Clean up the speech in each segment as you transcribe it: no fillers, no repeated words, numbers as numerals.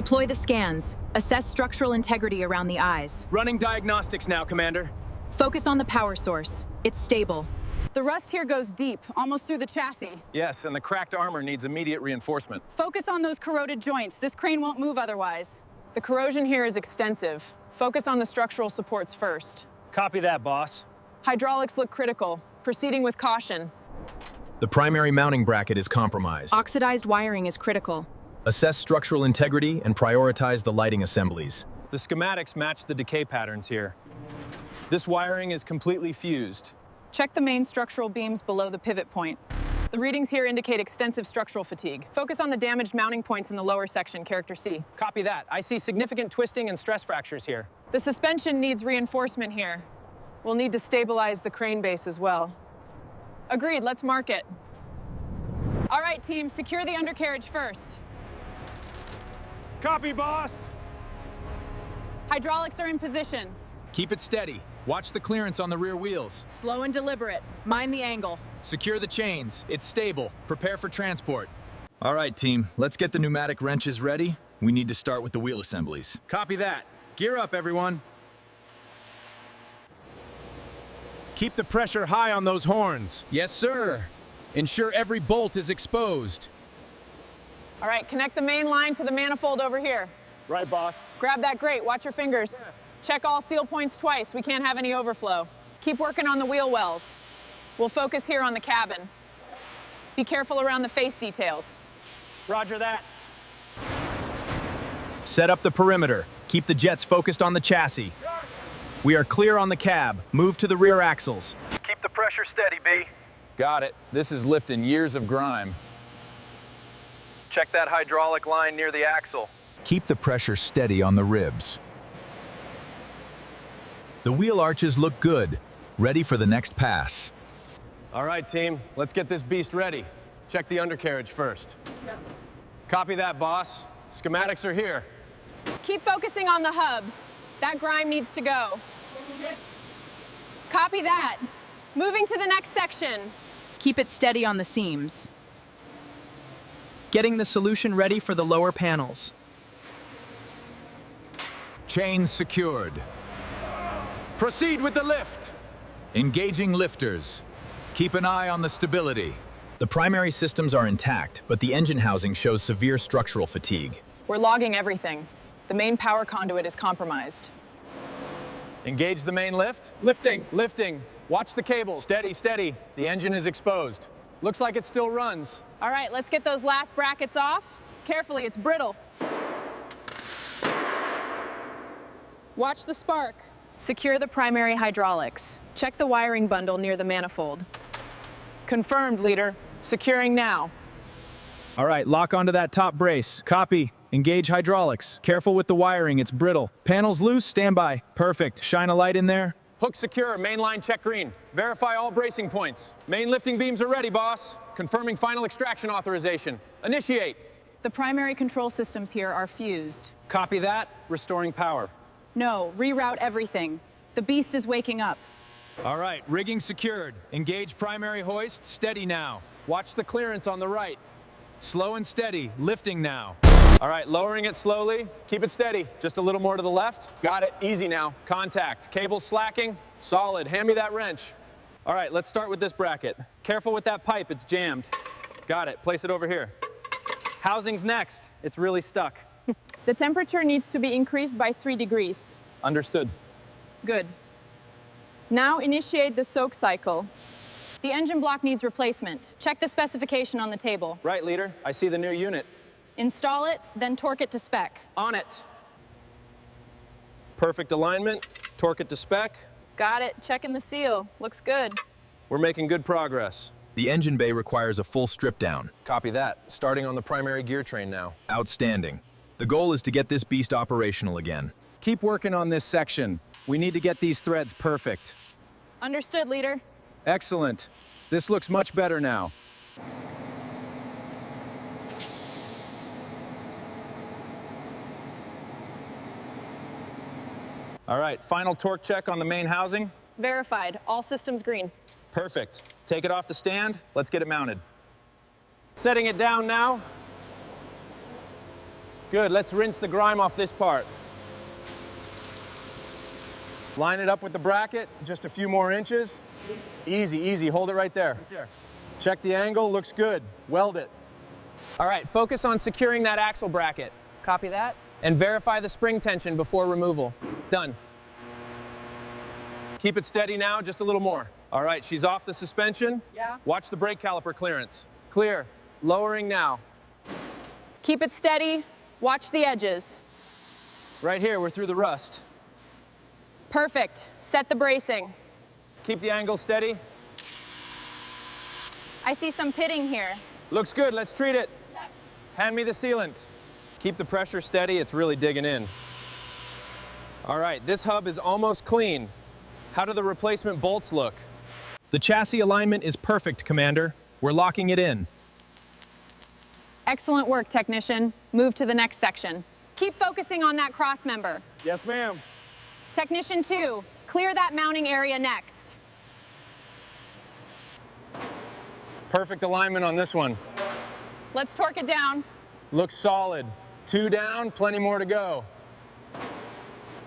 Deploy the scans. Assess structural integrity around the eyes. Running diagnostics now, Commander. Focus on the power source. It's stable. The rust here goes deep, almost through the chassis. Yes, and the cracked armor needs immediate reinforcement. Focus on those corroded joints. This crane won't move otherwise. The corrosion here is extensive. Focus on the structural supports first. Copy that, boss. Hydraulics look critical. Proceeding with caution. The primary mounting bracket is compromised. Oxidized wiring is critical. Assess structural integrity and prioritize the lighting assemblies. The schematics match the decay patterns here. This wiring is completely fused. Check the main structural beams below the pivot point. The readings here indicate extensive structural fatigue. Focus on the damaged mounting points in the lower section, character C. Copy that. I see significant twisting and stress fractures here. The suspension needs reinforcement here. We'll need to stabilize the crane base as well. Agreed, let's mark it. All right, team, secure the undercarriage first. Copy, boss. Hydraulics are in position. Keep it steady. Watch the clearance on the rear wheels. Slow and deliberate. Mind the angle. Secure the chains. It's stable. Prepare for transport. All right, team. Let's get the pneumatic wrenches ready. We need to start with the wheel assemblies. Copy that. Gear up, everyone. Keep the pressure high on those horns. Yes, sir. Ensure every bolt is exposed. All right, connect the main line to the manifold over here. Right, boss. Grab that grate, watch your fingers. Check all seal points twice, we can't have any overflow. Keep working on the wheel wells. We'll focus here on the cabin. Be careful around the face details. Roger that. Set up the perimeter. Keep the jets focused on the chassis. We are clear on the cab. Move to the rear axles. Keep the pressure steady, B. Got it. This is lifting years of grime. Check that hydraulic line near the axle. Keep the pressure steady on the ribs. The wheel arches look good. Ready for the next pass. All right, team. Let's get this beast ready. Check the undercarriage first. Copy that, boss. Schematics are here. Keep focusing on the hubs. That grime needs to go. Copy that. Moving to the next section. Keep it steady on the seams. Getting the solution ready for the lower panels. Chains secured. Proceed with the lift. Engaging lifters. Keep an eye on the stability. The primary systems are intact, but the engine housing shows severe structural fatigue. We're logging everything. The main power conduit is compromised. Engage the main lift. Lifting. Lifting. Watch the cables. Steady, steady. The engine is exposed. Looks like it still runs. All right, let's get those last brackets off. Carefully, it's brittle. Watch the spark. Secure the primary hydraulics. Check the wiring bundle near the manifold. Confirmed, leader. Securing now. All right, lock onto that top brace. Copy. Engage hydraulics. Careful with the wiring, it's brittle. Panels loose, standby. Perfect. Shine a light in there. Hook secure. Main line check green. Verify all bracing points. Main lifting beams are ready, boss. Confirming final extraction authorization. Initiate. The primary control systems here are fused. Copy that. Restoring power. No, reroute everything. The beast is waking up. All right, rigging secured. Engage primary hoist. Steady now. Watch the clearance on the right. Slow and steady. Lifting now. All right, lowering it slowly. Keep it steady. Just a little more to the left. Got it. Easy now. Contact. Cables slacking. Solid. Hand me that wrench. All right, let's start with this bracket. Careful with that pipe. It's jammed. Got it. Place it over here. Housing's next. It's really stuck. The temperature needs to be increased by 3 degrees. Understood. Good. Now initiate the soak cycle. The engine block needs replacement. Check the specification on the table. Right, leader. I see the new unit. Install it, then torque it to spec. On it. Perfect alignment. Torque it to spec. Got it. Checking the seal. Looks good. We're making good progress. The engine bay requires a full strip down. Copy that. Starting on the primary gear train now. Outstanding. The goal is to get this beast operational again. Keep working on this section. We need to get these threads perfect. Understood, leader. Excellent. This looks much better now. All right, final torque check on the main housing. Verified. All systems green. Perfect. Take it off the stand. Let's get it mounted. Setting it down now. Good, let's rinse the grime off this part. Line it up with the bracket, just a few more inches. Easy, easy, hold it right there. Check the angle, looks good. Weld it. All right, focus on securing that axle bracket. Copy that. And verify the spring tension before removal. Done. Keep it steady now, just a little more. All right, she's off the suspension. Yeah. Watch the brake caliper clearance. Clear, lowering now. Keep it steady. Watch the edges. Right here, we're through the rust. Perfect. Set the bracing. Keep the angle steady. I see some pitting here. Looks good, let's treat it. Hand me the sealant. Keep the pressure steady, it's really digging in. All right, this hub is almost clean. How do the replacement bolts look? The chassis alignment is perfect, Commander. We're locking it in. Excellent work, technician. Move to the next section. Keep focusing on that cross member. Yes, ma'am. Technician 2, clear that mounting area next. Perfect alignment on this one. Let's torque it down. Looks solid. 2 down, plenty more to go.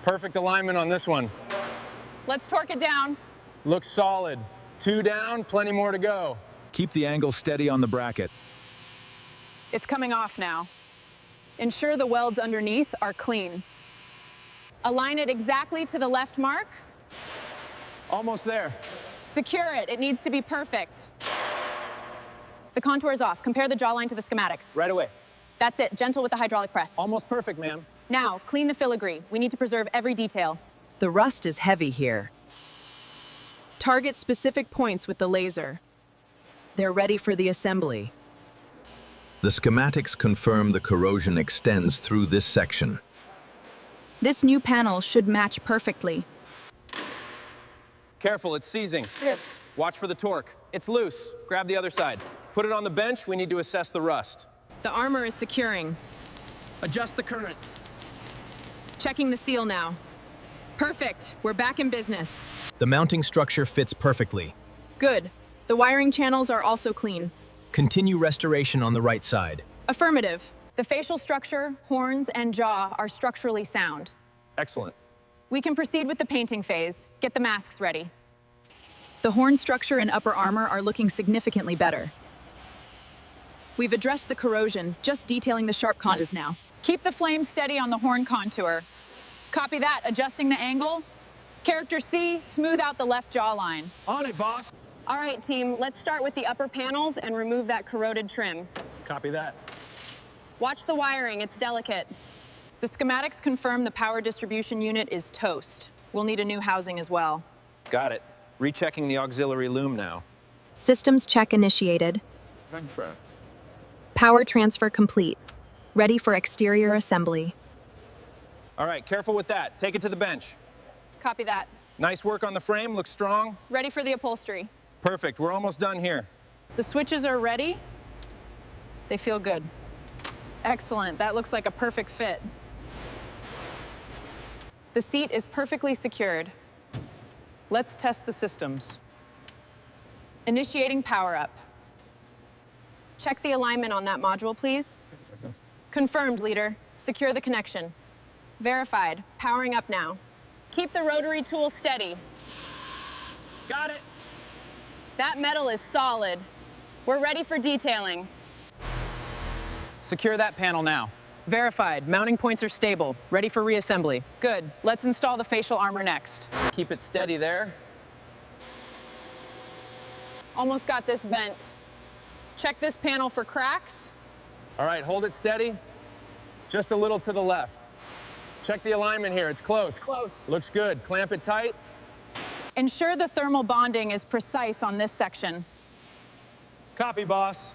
Perfect alignment on this one. Let's torque it down. Looks solid. 2 down, plenty more to go. Keep the angle steady on the bracket. It's coming off now. Ensure the welds underneath are clean. Align it exactly to the left mark. Almost there. Secure it. It needs to be perfect. The contour is off. Compare the jawline to the schematics. Right away. That's it. Gentle with the hydraulic press. Almost perfect, ma'am. Now, clean the filigree. We need to preserve every detail. The rust is heavy here. Target specific points with the laser. They're ready for the assembly. The schematics confirm the corrosion extends through this section. This new panel should match perfectly. Careful, it's seizing. Watch for the torque. It's loose. Grab the other side. Put it on the bench. We need to assess the rust. The armor is securing. Adjust the current. Checking the seal now. Perfect. We're back in business. The mounting structure fits perfectly. Good. The wiring channels are also clean. Continue restoration on the right side. Affirmative. The facial structure, horns, and jaw are structurally sound. Excellent. We can proceed with the painting phase. Get the masks ready. The horn structure and upper armor are looking significantly better. We've addressed the corrosion, just detailing the sharp contours now. Keep the flame steady on the horn contour. Copy that, adjusting the angle. Character C, smooth out the left jawline. On it, boss. All right, team, let's start with the upper panels and remove that corroded trim. Copy that. Watch the wiring, it's delicate. The schematics confirm the power distribution unit is toast. We'll need a new housing as well. Got it. Rechecking the auxiliary loom now. Systems check initiated. Power transfer complete. Ready for exterior assembly. All right, careful with that. Take it to the bench. Copy that. Nice work on the frame, looks strong. Ready for the upholstery. Perfect, we're almost done here. The switches are ready. They feel good. Excellent, that looks like a perfect fit. The seat is perfectly secured. Let's test the systems. Initiating power up. Check the alignment on that module, please. Confirmed, leader. Secure the connection. Verified. Powering up now. Keep the rotary tool steady. Got it. That metal is solid. We're ready for detailing. Secure that panel now. Verified. Mounting points are stable. Ready for reassembly. Good. Let's install the facial armor next. Keep it steady there. Almost got this vent. Check this panel for cracks. All right, hold it steady. Just a little to the left. Check the alignment here, it's close. Close. Looks good, clamp it tight. Ensure the thermal bonding is precise on this section. Copy, boss.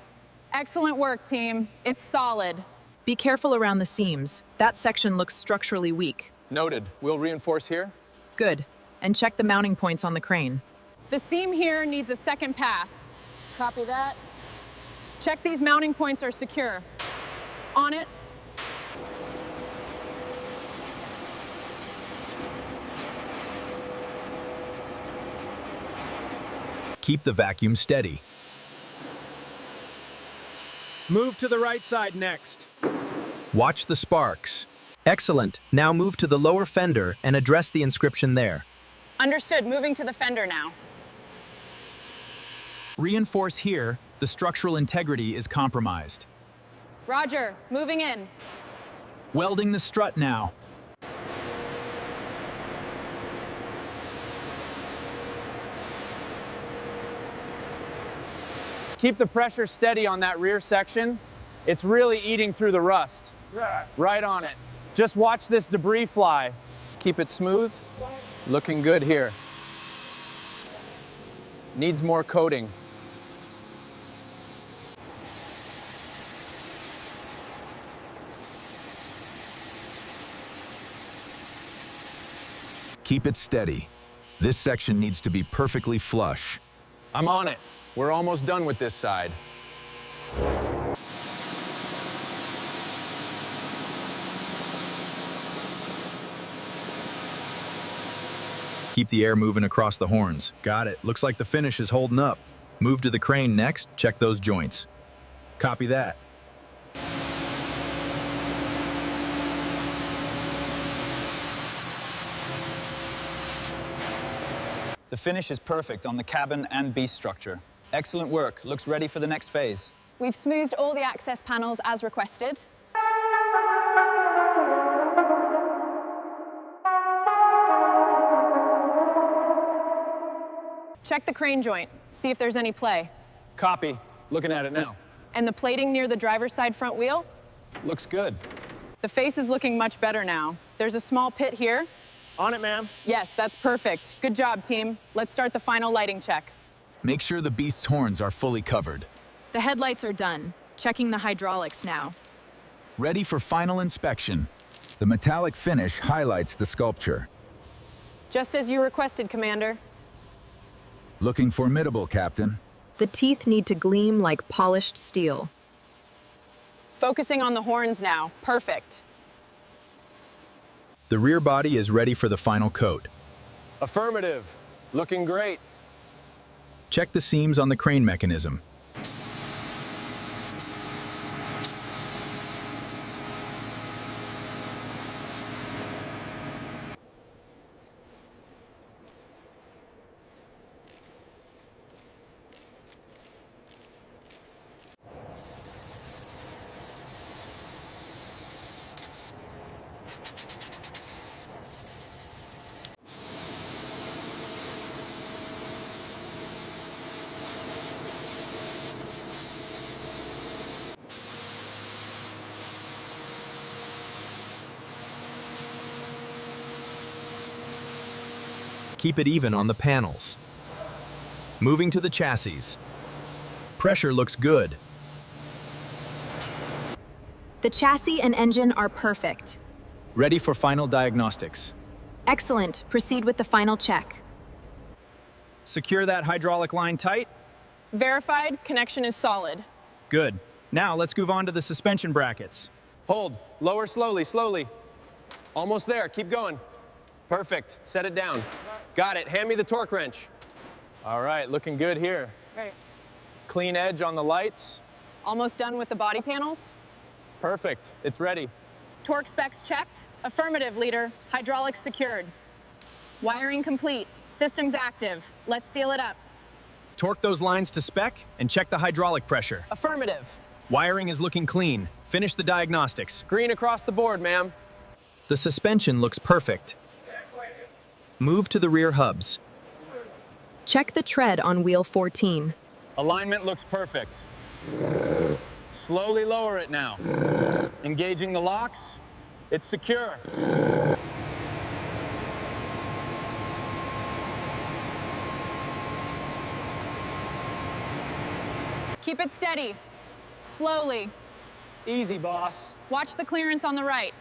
Excellent work, team. It's solid. Be careful around the seams. That section looks structurally weak. Noted, we'll reinforce here. Good. And check the mounting points on the crane. The seam here needs a second pass. Copy that. Check these mounting points are secure. On it. Keep the vacuum steady. Move to the right side next. Watch the sparks. Excellent. Now move to the lower fender and address the inscription there. Understood, moving to the fender now. Reinforce here, the structural integrity is compromised. Roger, moving in. Welding the strut now. Keep the pressure steady on that rear section. It's really eating through the rust. Right on it. Just watch this debris fly. Keep it smooth. Looking good here. Needs more coating. Keep it steady. This section needs to be perfectly flush. I'm on it. We're almost done with this side. Keep the air moving across the horns. Got it. Looks like the finish is holding up. Move to the crane next. Check those joints. Copy that. The finish is perfect on the cabin and beast structure. Excellent work. Looks ready for the next phase. We've smoothed all the access panels as requested. Check the crane joint, see if there's any play. Copy. Looking at it now. And the plating near the driver's side front wheel? Looks good. The face is looking much better now. There's a small pit here. On it, ma'am. Yes, that's perfect. Good job, team. Let's start the final lighting check. Make sure the beast's horns are fully covered. The headlights are done. Checking the hydraulics now. Ready for final inspection. The metallic finish highlights the sculpture. Just as you requested, Commander. Looking formidable, Captain. The teeth need to gleam like polished steel. Focusing on the horns now. Perfect. The rear body is ready for the final coat. Affirmative. Looking great. Check the seams on the crane mechanism. Keep it even on the panels. Moving to the chassis. Pressure looks good. The chassis and engine are perfect. Ready for final diagnostics. Excellent. Proceed with the final check. Secure that hydraulic line tight. Verified, connection is solid. Good. Now let's move on to the suspension brackets. Hold. Lower slowly, slowly. Almost there. Keep going. Perfect. Set it down. Got it. Hand me the torque wrench. All right, looking good here. Right. Clean edge on the lights. Almost done with the body panels. Perfect. It's ready. Torque specs checked. Affirmative, leader. Hydraulics secured. Wiring complete. Systems active. Let's seal it up. Torque those lines to spec and check the hydraulic pressure. Affirmative. Wiring is looking clean. Finish the diagnostics. Green across the board, ma'am. The suspension looks perfect. Move to the rear hubs. Check the tread on wheel 14. Alignment looks perfect. Slowly lower it now. Engaging the locks. It's secure. Keep it steady. Slowly. Easy, boss. Watch the clearance on the right.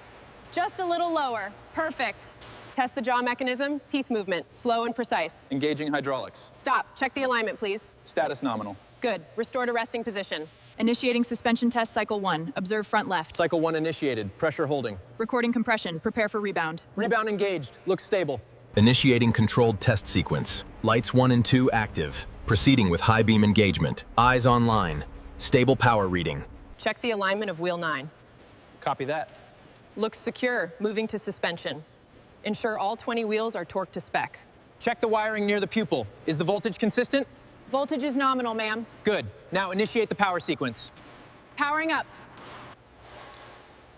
Just a little lower. Perfect. Test the jaw mechanism, teeth movement, slow and precise. Engaging hydraulics. Stop. Check the alignment, please. Status nominal. Good. Restore to resting position. Initiating suspension test cycle 1. Observe front left. Cycle 1 initiated. Pressure holding. Recording compression. Prepare for rebound. Rebound engaged. Looks stable. Initiating controlled test sequence. Lights 1 and 2 active. Proceeding with high beam engagement. Eyes online. Stable power reading. Check the alignment of wheel 9. Copy that. Looks secure, moving to suspension. Ensure all 20 wheels are torqued to spec. Check the wiring near the pupil. Is the voltage consistent? Voltage is nominal, ma'am. Good. Now initiate the power sequence. Powering up.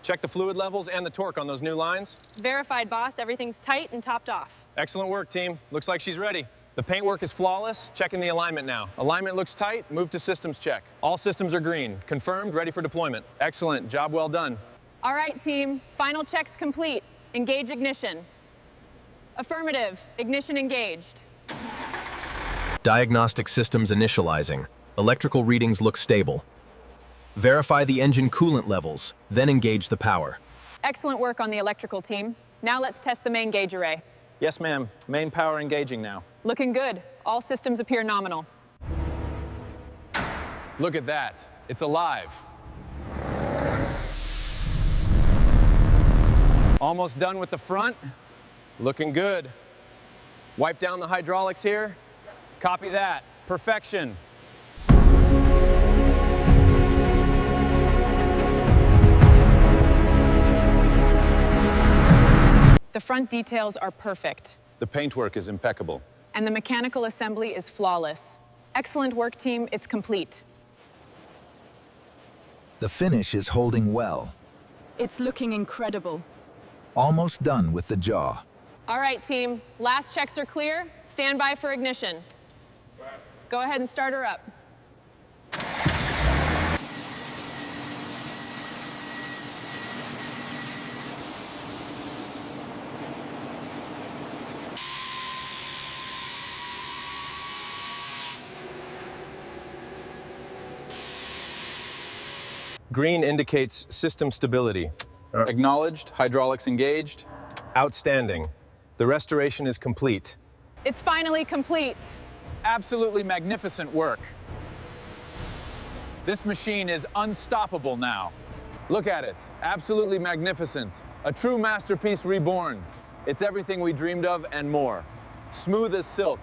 Check the fluid levels and the torque on those new lines. Verified, boss. Everything's tight and topped off. Excellent work, team. Looks like she's ready. The paintwork is flawless. Checking the alignment now. Alignment looks tight. Move to systems check. All systems are green. Confirmed, ready for deployment. Excellent. Job well done. All right, team. Final checks complete. Engage ignition. Affirmative. Ignition engaged. Diagnostic systems initializing. Electrical readings look stable. Verify the engine coolant levels, then engage the power. Excellent work on the electrical team. Now let's test the main gauge array. Yes, ma'am. Main power engaging now. Looking good. All systems appear nominal. Look at that. It's alive. Almost done with the front. Looking good. Wipe down the hydraulics here. Copy that. Perfection. The front details are perfect. The paintwork is impeccable. And the mechanical assembly is flawless. Excellent work, team. It's complete. The finish is holding well. It's looking incredible. Almost done with the jaw. All right, team. Last checks are clear. Stand by for ignition. Go ahead and start her up. Green indicates system stability. Acknowledged, hydraulics engaged. Outstanding. The restoration is complete. It's finally complete. Absolutely magnificent work. This machine is unstoppable now. Look at it. Absolutely magnificent. A true masterpiece reborn. It's everything we dreamed of and more. Smooth as silk,